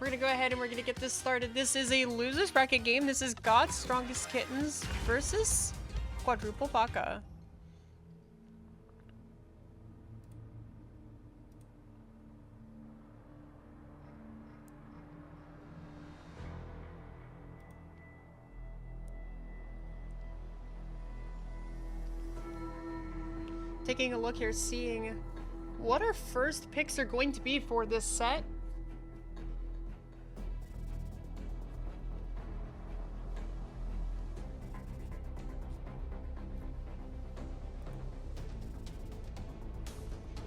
we're gonna go ahead and we're gonna get this started. This is a losers bracket game. This is God's Strongest Kittens versus Quadruple Baka. Taking a look here, seeing what our first picks are going to be for this set.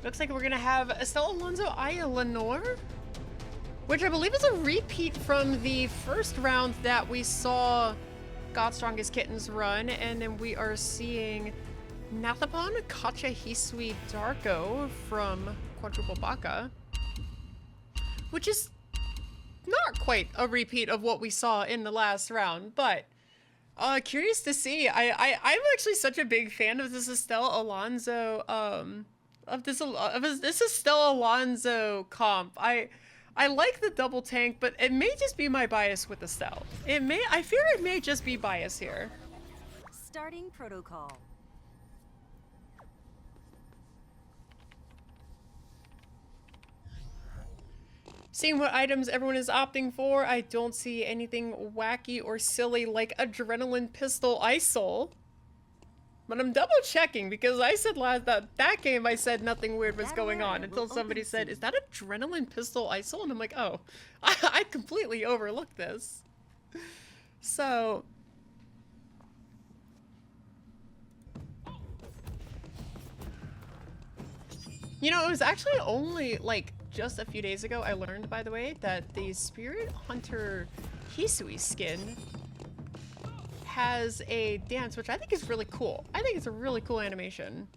Looks like we're gonna have Estelle Alonso Aya Lenore, which I believe is a repeat from the first round that we saw God's Strongest Kittens run, and then we are seeing Nathapan Kacha Hisui Darko from Quadruple Baka, which is not quite a repeat of what we saw in the last round, but curious to see. I'm actually such a big fan of this Estelle Alonso this Estelle Alonso comp. I like the double tank, but it may just be my bias with Estelle. I fear it may just be bias here. Starting protocol. Seeing what items everyone is opting for, I don't see anything wacky or silly like Adrenaline Pistol ISOL. But I'm double checking because I said that game I said nothing weird was going on until somebody said, is that Adrenaline Pistol ISOL? And I'm like, oh, I completely overlooked this. So you know, it was actually only like just a few days ago I learned, by the way, that the Spirit Hunter Hisui skin has a dance, which I think is really cool. I think it's a really cool animation.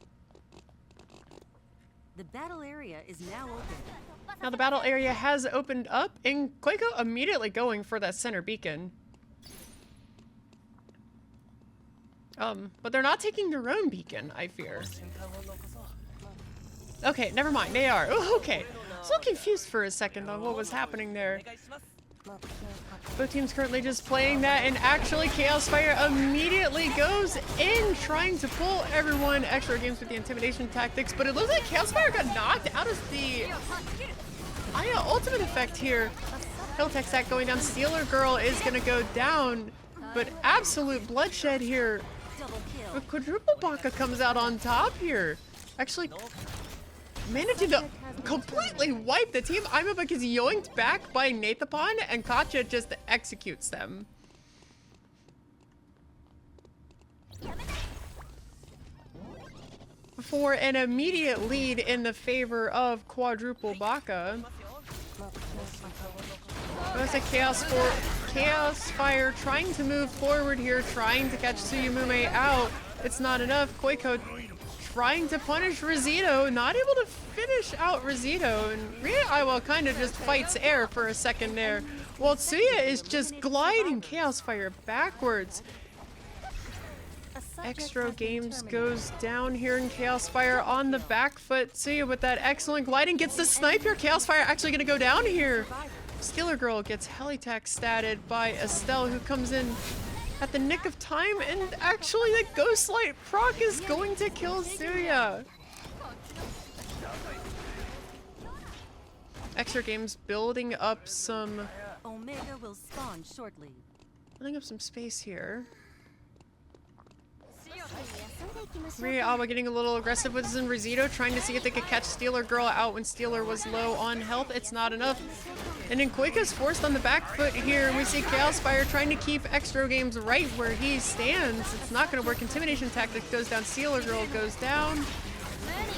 The battle area is now open. Now the battle area has opened up, and Koiko immediately going for that center beacon. But they're not taking their own beacon, I fear. Okay, never mind, they are. Oh, okay. I was a little confused for a second on what was happening there. Both teams currently just playing that, and actually Chaos Fire immediately goes in trying to pull everyone extra games with the intimidation tactics, but it looks like Chaos Fire got knocked out of the Aya ultimate effect here. Hill tech stack going down. Stealer Girl is gonna go down, but absolute bloodshed here. But Quadruple Baka comes out on top here. Actually managing to completely wipe the team. Imaba gets yoinked back by Nathapan, and Kacha just executes them. For an immediate lead in the favor of Quadruple Baka. There's a Chaos Fire trying to move forward here, trying to catch Tsuyumume out. It's not enough. Koiko trying to punish Rizito, not able to finish out Rizito, and Ria Iwa kind of just fights air for a second there, while Tsuya is just gliding Chaos Fire backwards. Extra Games goes down here in Chaos Fire on the back foot. Tsuya with that excellent gliding gets the snipe here. Chaos Fire actually gonna go down here. Stealer Girl gets helitack statted by Estelle, who comes in at the nick of time, and actually the Ghostlight proc is going to kill Tsuya. Extra Games building up some Omega will spawn shortly. building up some space here. Ria Awa getting a little aggressive with Zen Rizito, trying to see if they could catch Stealer Girl out when Stealer was low on health. It's not enough. And then Koiko's forced on the back foot here. We see Chaos Fire trying to keep Extra Games right where he stands. It's not going to work. Intimidation tactic goes down. Stealer Girl goes down.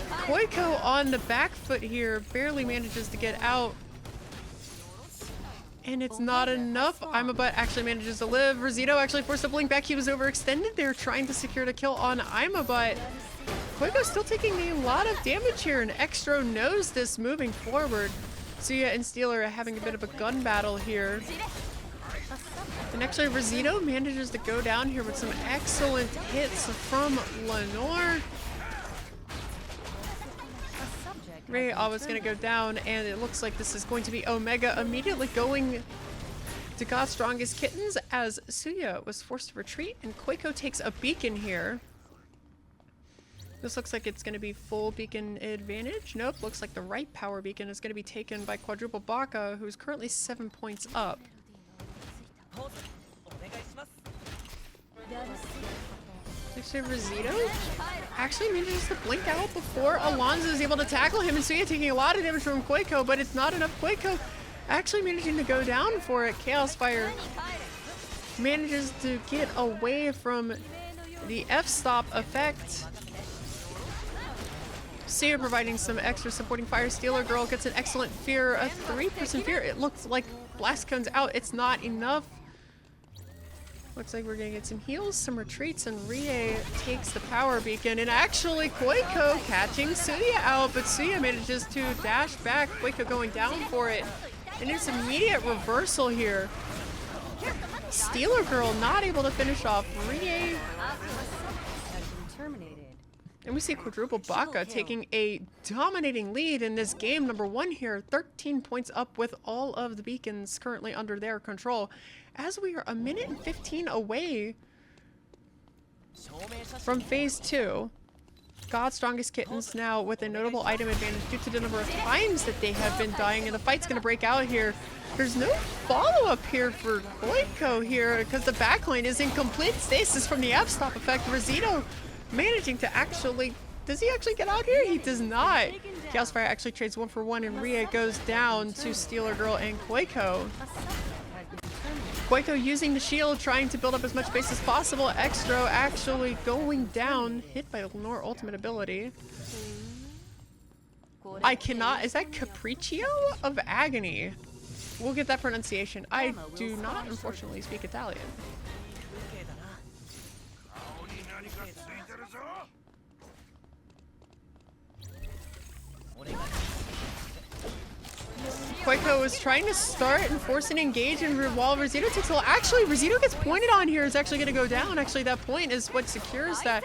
Koiko on the back foot here barely manages to get out. And it's not enough. Imaba actually manages to live. Rizito actually forced to blink back. He was overextended there trying to secure the kill on Imaba. Koiko's still taking a lot of damage here, and Extra knows this moving forward. Tsuya and Stealer are having a bit of a gun battle here. And actually Rizito manages to go down here with some excellent hits from Lenore. Ray always gonna go down, and it looks like this is going to be Omega immediately going to God's strongest kittens as Suya was forced to retreat, and Koiko takes a beacon here. This looks like it's going to be full beacon advantage. Nope, looks like the right power beacon is going to be taken by Quadruple Baka, who's currently 7 points up. Actually, Rosito actually manages to blink out before Alonso is able to tackle him, and Suya taking a lot of damage from Koiko, but it's not enough. Koiko actually managing to go down for it. Chaos Fire manages to get away from the F-stop effect. Suya providing some extra supporting fire. Stealer Girl gets an excellent fear, a 3% fear. It looks like blast cones out. It's not enough. Looks like we're gonna get some heals, some retreats, and Rie takes the power beacon, and actually Koiko catching Suya out, but Suya manages to dash back. Koiko going down for it, and it's immediate reversal here. Stealer Girl not able to finish off Rie. And we see Quadruple Baka taking a dominating lead in this game. Number 1 here, 13 points up with all of the beacons currently under their control. As we are a minute and 15 away from phase 2. God's strongest kittens now with a notable item advantage due to the number of times that they have been dying, and the fight's gonna break out here. There's no follow-up here for Koiko here because the backline is in complete stasis from the F-stop effect. Rosito managing to actually, does he actually get out here? He does not. Chaos Fire actually trades 1 for 1, and Rie goes down to Stealer Girl and Koiko. Koiko using the shield, trying to build up as much base as possible. Extro actually going down, hit by Lenore ultimate ability. I cannot, is that Capriccio of Agony? We'll get that pronunciation. I do not, unfortunately, speak Italian. Koiko is trying to start and force an engage, and while Rosito takes a lot. Actually, Rosito gets pointed on here. Is actually going to go down. Actually, that point is what secures that.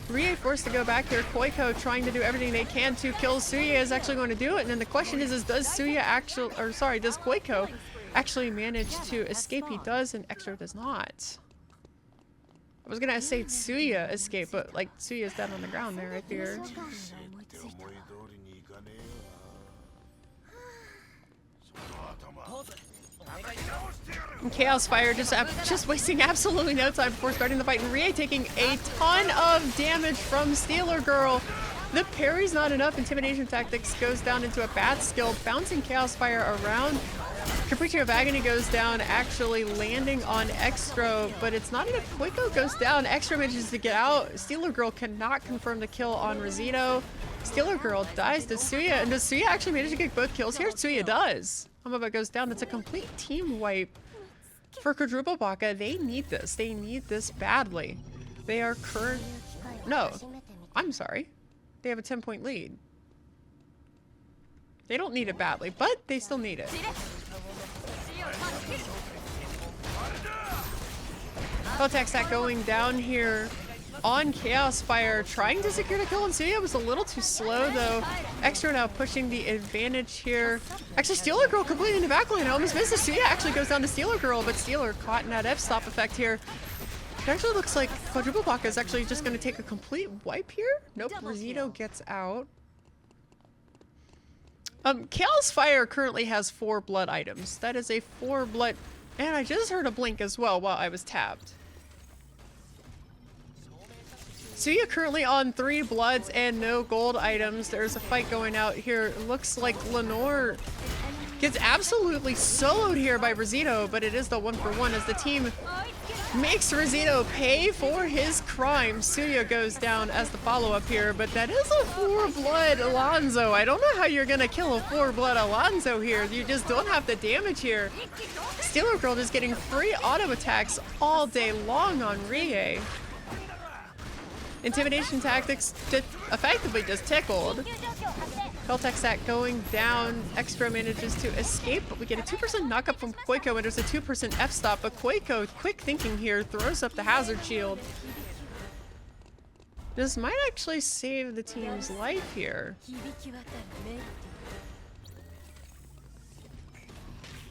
Rie forced to go back here. Koiko trying to do everything they can to kill Suya is actually going to do it. And then the question is does Suya actually, or sorry, does Koiko actually manage to escape? He does, and Extra does not. I was going to say Suya escape, but like Suya's dead on the ground there, I fear. And Chaos Fire just wasting absolutely no time before starting the fight, and Rie taking a ton of damage from Stealer Girl. The parry's not enough. Intimidation Tactics goes down into a bad skill, bouncing Chaos Fire around. Capriccio of Agony goes down, actually landing on Extro, but it's not enough. Koiko goes down. Extra manages to get out. Stealer Girl cannot confirm the kill on Rosito. Stealer Girl dies to Suya, and does Suya actually manage to get both kills here? Suya does. Hamaba goes down. It's a complete team wipe for Quadruple Baka. They need this. They need this badly. They are current... No. I'm sorry. They have a 10-point lead. They don't need it badly, but they still need it. Kotek Stack going down here on Chaos Fire, trying to secure the kill, and Suya was a little too slow though. Extra now pushing the advantage here. Actually, Stealer Girl completely in the backline. I almost missed it. Suya actually goes down to Stealer Girl, but Stealer caught in that F-stop effect here. It actually looks like Quadruple Baka is actually just going to take a complete wipe here. Nope, Rosito gets out. Chaos Fire currently has 4 blood items. That is a 4 blood, and I just heard a blink as well while I was tabbed. Suya currently on 3 bloods and no gold items. There's a fight going out here. It looks like Lenore gets absolutely soloed here by Rosito, but it is the 1-for-1 as the team makes Rosito pay for his crime. Suya goes down as the follow-up here, but that is a 4-blood Alonso. I don't know how you're gonna kill a 4-blood Alonso here. You just don't have the damage here. Stealer Girl just getting free auto attacks all day long on Rie. Intimidation Tactics effectively just tickled. Kotek Stack going down. Extra manages to escape, but we get a 2% knockup from Koiko, and there's a 2% F-stop, but Koiko, quick thinking here, throws up the hazard shield. This might actually save the team's life here.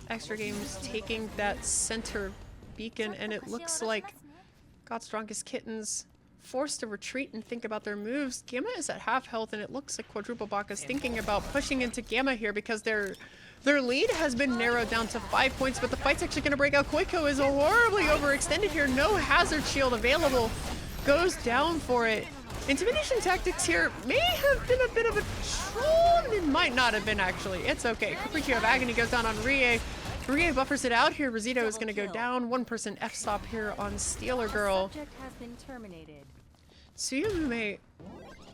Extra Games taking that center beacon, and it looks like God's Strongest Kittens forced to retreat and think about their moves. Gamma is at half health, and it looks like Quadruple Baka is thinking about pushing into Gamma here because their lead has been narrowed down to 5 points, but the fight's actually going to break out. Koiko is horribly overextended here. No hazard shield available. Goes down for it. Intimidation tactics here may have been a bit of a troll. It might not have been, actually. It's okay. Capriccio of Agony goes down on Rie. Rie buffers it out here. Rosito is going to go down. 1% F-stop here on Stealer Girl. Subject has been terminated. Tsuyume,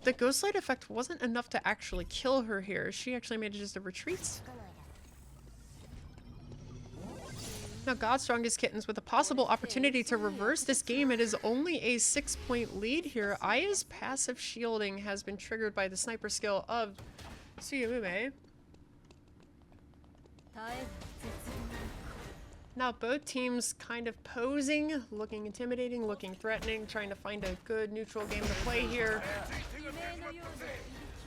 the Ghost Light effect wasn't enough to actually kill her here. She actually made it just a retreat. Now God's Strongest Kittens with a possible opportunity to reverse this game. It is only a 6-point lead here. Aya's passive shielding has been triggered by the sniper skill of Tsuyume. Now both teams kind of posing, looking intimidating, looking threatening, trying to find a good neutral game to play here.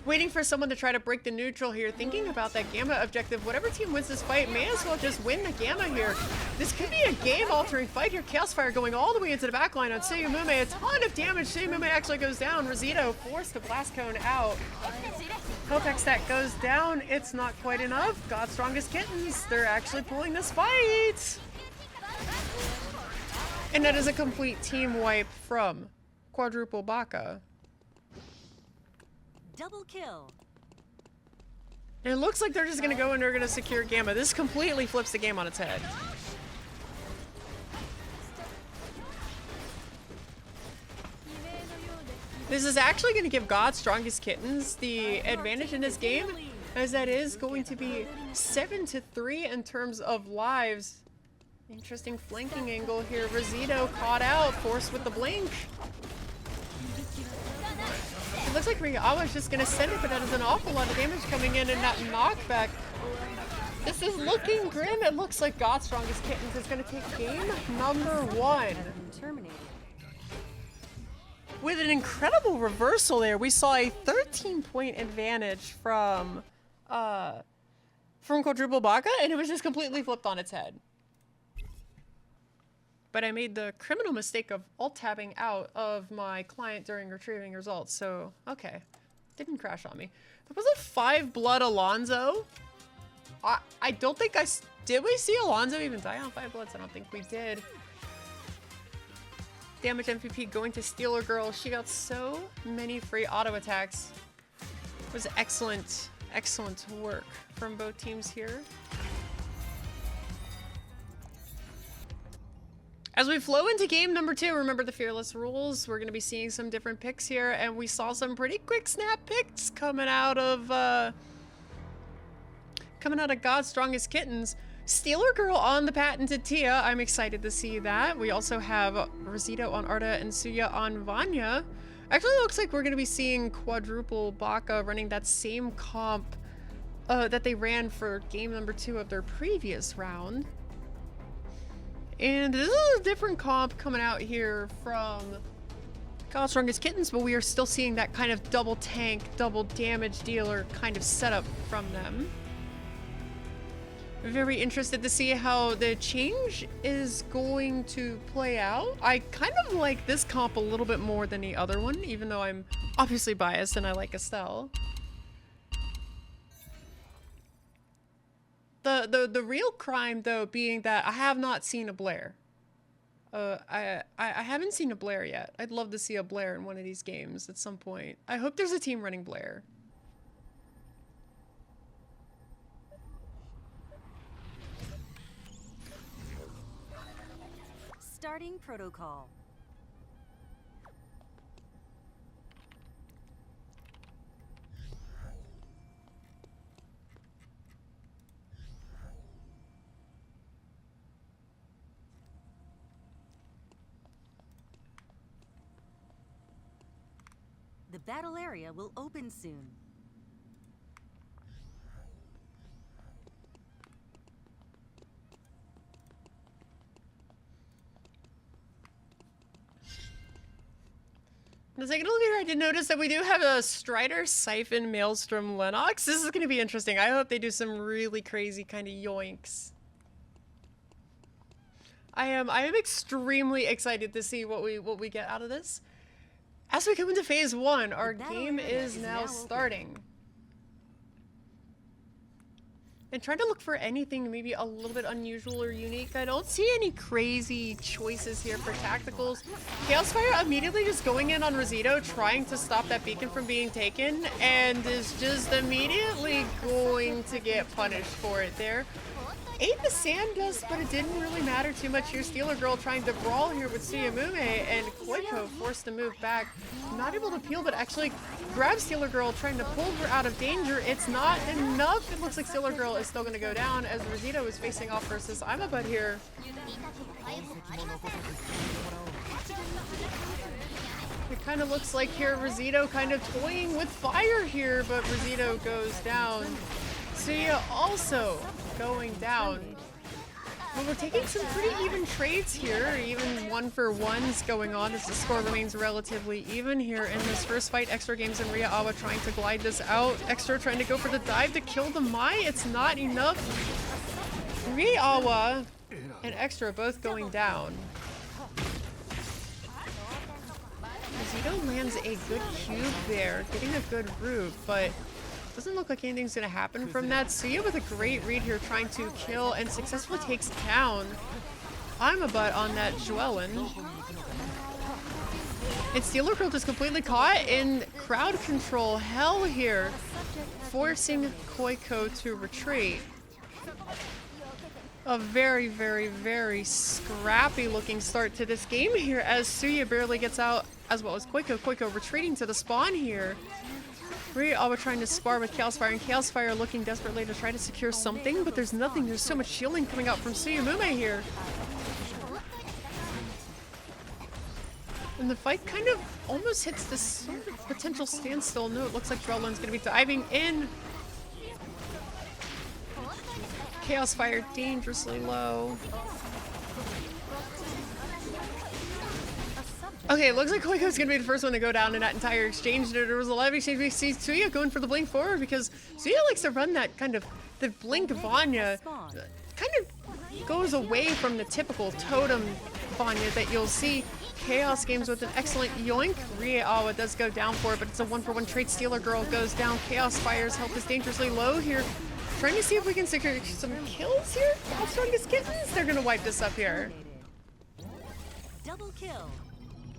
Waiting for someone to try to break the neutral here, thinking about that Gamma objective. Whatever team wins this fight may as well just win the Gamma here. This could be a game-altering fight here. Chaos Fire going all the way into the backline on Tsuyume. A ton of damage. Tsuyume actually goes down. Rosito forced to Blast Cone out. Kopex stat goes down. It's not quite enough. God's Strongest Kittens, they're actually pulling this fight. And that is a complete team wipe from Quadruple Baka. Double kill. And it looks like they're just going to go and they're going to secure Gamma. This completely flips the game on its head. This is actually going to give God's Strongest Kittens the advantage in this game, as that is going to be 7-3 in terms of lives. Interesting flanking angle here. Rosito caught out, forced with the blink. It looks like Rigawa's just going to send it, but that is an awful lot of damage coming in and that knockback. This is looking grim. It looks like God's Strongest Kittens is going to take game number 1. With an incredible reversal there, we saw a 13-point advantage from Quadruple Baka, and it was just completely flipped on its head. But I made the criminal mistake of alt-tabbing out of my client during retrieving results, so okay. Didn't crash on me. There was a 5-blood Alonzo. I don't think did we see Alonzo even die on 5 bloods? I don't think we did. Damage MVP going to Stealer Girl. She got so many free auto attacks. It was excellent, excellent work from both teams here. As we flow into game number 2, remember the fearless rules. We're going to be seeing some different picks here, and we saw some pretty quick snap picks coming out of God's Strongest Kittens. Stealer Girl on the patented Tia. I'm excited to see that. We also have Rosito on Arda and Suya on Vanya. Actually, it looks like we're going to be seeing Quadruple Baka running that same comp that they ran for game number 2 of their previous round. And this is a different comp coming out here from God's Strongest Kittens, but we are still seeing that kind of double tank, double damage dealer kind of setup from them. Very interested to see how the change is going to play out. I kind of like this comp a little bit more than the other one, even though I'm obviously biased and I like Estelle. The real crime, though, being that I have not seen a Blair. I haven't seen a Blair yet. I'd love to see a Blair in one of these games at some point. I hope there's a team running Blair. Starting protocol. The battle area will open soon. Now taking a look here, I did notice that we do have a Strider, Siphon, Maelstrom, Lennox. This is going to be interesting. I hope they do some really crazy kind of yoinks. I am extremely excited to see what we get out of this. As we come into phase 1, our game is now starting. And trying to look for anything maybe a little bit unusual or unique. I don't see any crazy choices here for tacticals. Chaos Fire immediately just going in on Rosito, trying to stop that beacon from being taken, and is just immediately going to get punished for it there. Ate the sand dust, but it didn't really matter too much here. Stealer Girl trying to brawl here with Suyamume, and Koiko forced to move back. Not able to peel, but actually grab Stealer Girl, trying to pull her out of danger. It's not enough. It looks like Stealer Girl is still going to go down as Rosito is facing off versus Imabud here. It kind of looks like here Rosito kind of toying with fire here, but Rosito goes down. Suya also going down. Well, we're taking some pretty even trades here, even 1-for-1s going on as the score remains relatively even here in this first fight. Extra Games and Ria-Awa trying to glide this out. Extra trying to go for the dive to kill the Mai. It's not enough. Ria-Awa and Extra both going down. Rosito lands a good cube there, getting a good root, but doesn't look like anything's gonna happen from that. Suya with a great read here, trying to kill and successfully takes down Imabud on that Joellen. And Stealer Girl just completely caught in crowd control hell here, forcing Koiko to retreat. A very, very, very scrappy looking start to this game here as Suya barely gets out, as well as Koiko. Koiko retreating to the spawn here. Ria-Awa trying to spar with Chaos Fire, and Chaos Fire looking desperately to try to secure something, but there's nothing. There's so much shielding coming out from Suyamume here. And the fight kind of almost hits this sort of potential standstill. No, it looks like Drellon's going to be diving in. Chaos Fire dangerously low. Okay, it looks like Koiko's gonna be the first one to go down in that entire exchange. There was a lot of exchange. We see Suya going for the blink forward because Suya likes to run that kind of, the blink Vanya kind of goes away from the typical totem Vanya that you'll see. Chaos Games with an excellent yoink. Ria-Awa does go down for it, but it's a 1-for-1 trade. Stealer Girl goes down. Chaos Fire's health is dangerously low here. Trying to see if we can secure some kills here. How strong is Kittens? They're gonna wipe this up here. Double kill.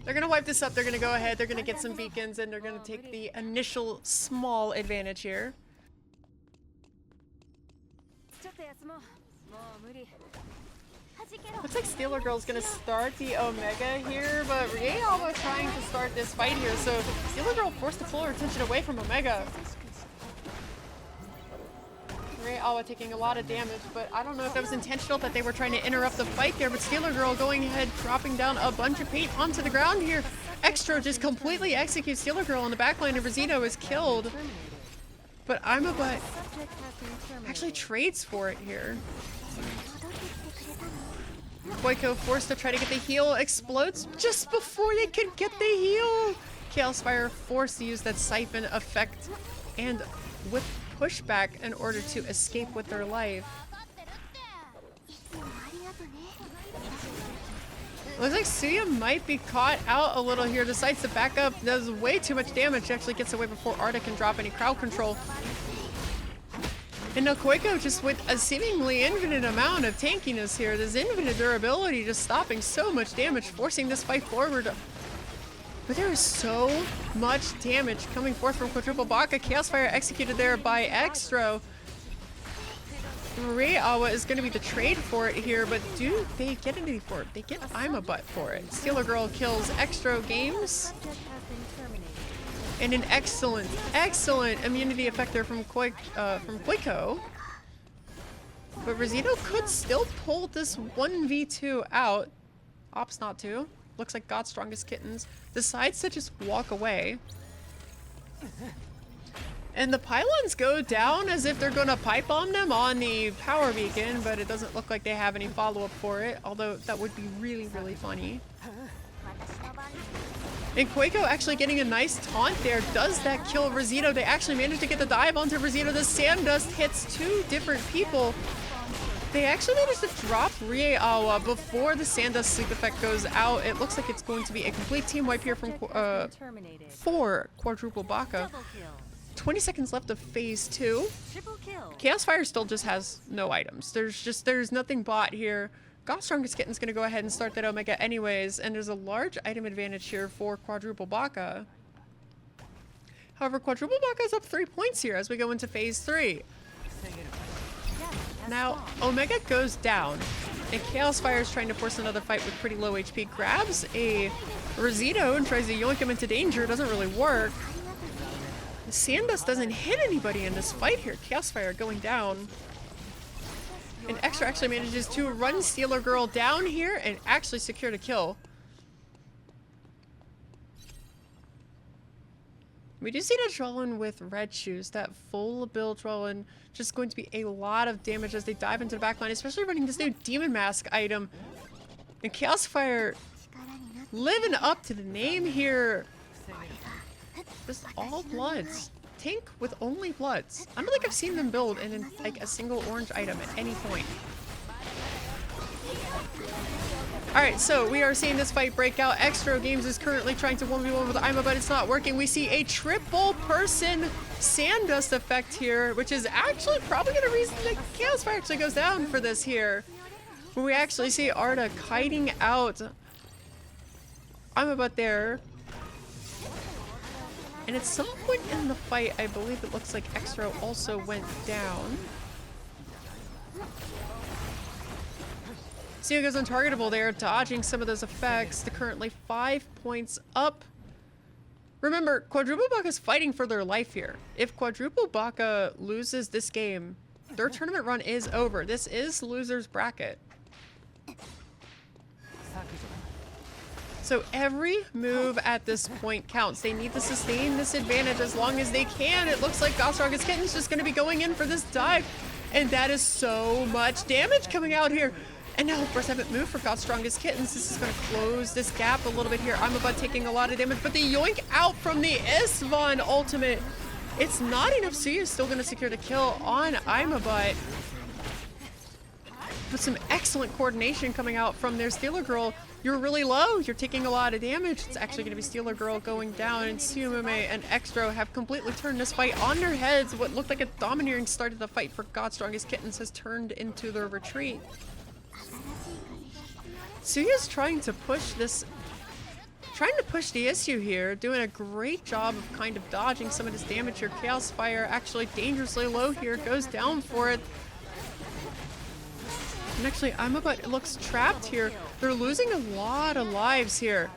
They're gonna wipe this up, they're gonna go ahead, they're gonna get some beacons, and they're gonna take the initial small advantage here. Looks like Stealer Girl's gonna start the Omega here, but Ria-Awa trying to start this fight here, so Stealer Girl forced to pull her attention away from Omega. Ria-Awa taking a lot of damage, but I don't know if that was intentional that they were trying to interrupt the fight there, but Stealer Girl going ahead, dropping down a bunch of paint onto the ground here. Extra just completely executes Stealer Girl on the backline, and Rosito is killed. But Imabud actually trades for it here. Koiko forced to try to get the heal, explodes just before they could get the heal. Chaos Fire forced to use that siphon effect and with pushback in order to escape with their life. Looks like Suya might be caught out a little here. Decides to back up, does way too much damage, actually gets away before Arda can drop any crowd control. And now Koiko just with a seemingly infinite amount of tankiness here, this infinite durability, just stopping so much damage, forcing this fight forward. But there is so much damage coming forth from Quadruple Baka. Chaos Fire executed there by Extra. Ria-Awa is going to be the trade for it here, but do they get anything for it? They get Imabud for it. Stealer Girl kills Extra Games. And an excellent, excellent immunity effect there from Koiko. But Rosito could still pull this 1v2 out. Opts not to. Looks like God's Strongest Kittens decides to just walk away. And the pylons go down as if they're gonna pipe bomb them on the power beacon, but it doesn't look like they have any follow-up for it, although that would be really, really funny. And Quaco actually getting a nice taunt there. Does that kill Rosito? They actually managed to get the dive onto Rosito. The Sandust hits two different people. They actually managed to drop Rieawa before the Sandust sleep effect goes out. It looks like it's going to be a complete team wipe here from for Quadruple Baka. 20 seconds left of phase 2. Chaos Fire still just has no items. There's nothing bought here. God's Strongest Kitten's gonna go ahead and start that Omega anyways, and there's a large item advantage here for Quadruple Baka. However, Quadruple Baka is up 3 points here as we go into phase 3. Now, Omega goes down, and Chaos Fire is trying to force another fight with pretty low HP. Grabs a Rosito and tries to yoink him into danger. Doesn't really work. Sandust doesn't hit anybody in this fight here. Chaos Fire going down. And Extra actually manages to run Stealer Girl down here and actually secure the kill. We do see the Trollin with red shoes. That full build Trollin just going to be a lot of damage as they dive into the backline, especially running this new Demon Mask item. And Chaos Fire living up to the name here. Just all bloods. Tank with only bloods. I don't think I've seen them build in like a single orange item at any point. Alright, so we are seeing this fight break out. Extra Games is currently trying to 1v1 with Ima, but it's not working. We see a triple person Sandust effect here, which is actually probably going to reason that Chaos Fire actually goes down for this here. When we actually see Arda kiting out Ima, but there. And at some point in the fight, I believe it looks like Extra also went down. Seo goes untargetable there, dodging some of those effects. They're currently 5 points up. Remember, Quadruple Baka's fighting for their life here. If Quadruple Baka loses this game, their tournament run is over. This is loser's bracket. So every move at this point counts. They need to sustain this advantage as long as they can. It looks like God's Strongest Kitten's just going to be going in for this dive. And that is so much damage coming out here. And now first haven't moved for God's Strongest Kittens. This is going to close this gap a little bit here. I'm about taking a lot of damage, but the yoink out from the S10 ultimate. It's not enough. Suya is still going to secure the kill on Imabut. But some excellent coordination coming out from their Stealer Girl. You're really low. You're taking a lot of damage. It's actually going to be Stealer Girl going down, and Suyume and Extro have completely turned this fight on their heads. What looked like a domineering start of the fight for God's Strongest Kittens has turned into their retreat. Suya's trying to push the issue here, doing a great job of kind of dodging some of this damage here. Chaos Fire actually dangerously low here, goes down for it. And actually, Imabut looks trapped here. They're losing a lot of lives here.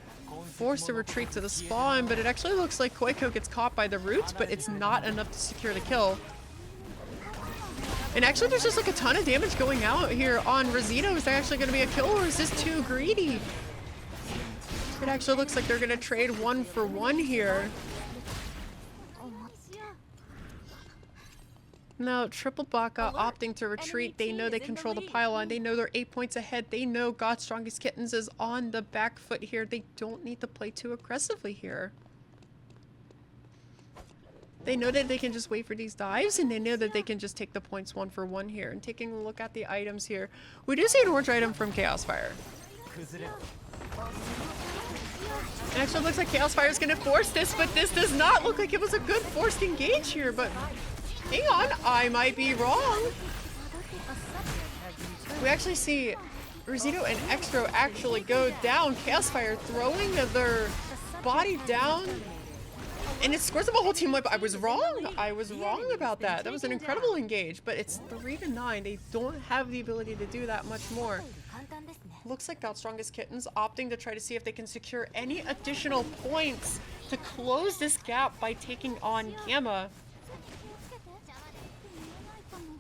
Forced to retreat to the spawn, but it actually looks like Koiko gets caught by the roots, but it's not enough to secure the kill. And actually, there's just like a ton of damage going out here on Rosito. Is that actually going to be a kill, or is this too greedy? It actually looks like they're going to trade 1 for 1 here. Now, Triple Baka opting to retreat. They know they control the pylon. They know they're 8 points ahead. They know God's Strongest Kittens is on the back foot here. They don't need to play too aggressively here. They know that they can just wait for these dives, and they know that they can just take the points 1 for 1 here. And taking a look at the items here, we do see an orange item from Chaos Fire. It actually looks like Chaos Fire is going to force this, but this does not look like it was a good forced engage here. But hang on, I might be wrong. We actually see Rosito and Extro actually go down. Chaos Fire throwing their body down. And it scores them a whole team wipe. I was wrong. I was wrong about that. That was an incredible engage, but it's 3-9. They don't have the ability to do that much more. Looks like God's Strongest Kittens opting to try to see if they can secure any additional points to close this gap by taking on Gamma.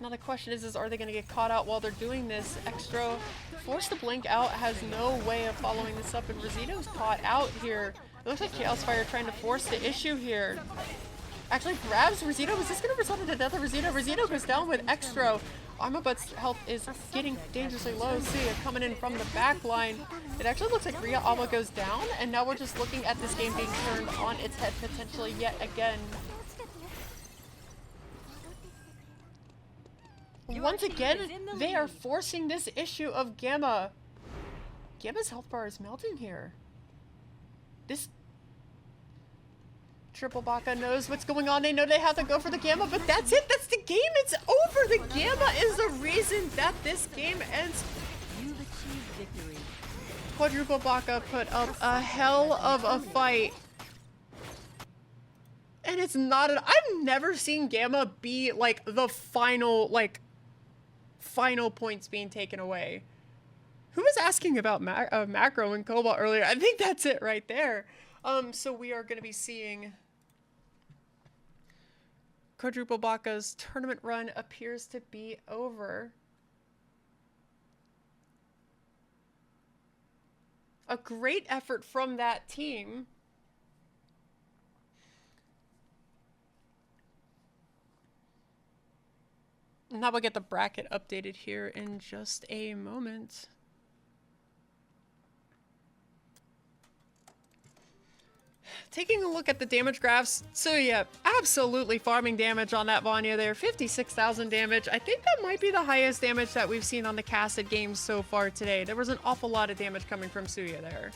Now the question is are they going to get caught out while they're doing this? Extra forced to blink out, has no way of following this up, and Rosito's caught out here. It looks like Chaos Fire trying to force the issue here. Actually grabs Rosito. Is this going to result in another Rosito? Rosito goes down with extra. Armabut's health is getting dangerously low. Suya coming in from the back line. It actually looks like Ria Alba goes down, and now we're just looking at this game being turned on its head potentially yet again. Once again, they are forcing this issue of Gamma. Gamma's health bar is melting here. This Triple Baka knows what's going on. They know they have to go for the Gamma, but that's it. That's the game. It's over. The Gamma is the reason that this game ends. You've achieved victory. Quadruple Baka put up a hell of a fight. And it's not an... I've never seen Gamma be, like, the final, final points being taken away. Who was asking about Macro and Cobalt earlier? I think that's it right there. So we are going to be seeing... Quadruple Baka's tournament run appears to be over. A great effort from that team. Now we'll get the bracket updated here in just a moment. Taking a look at the damage graphs, so yeah, absolutely farming damage on that Vanya there, 56,000 damage. I think that might be the highest damage that we've seen on the casted games so far today. There was an awful lot of damage coming from Suya there.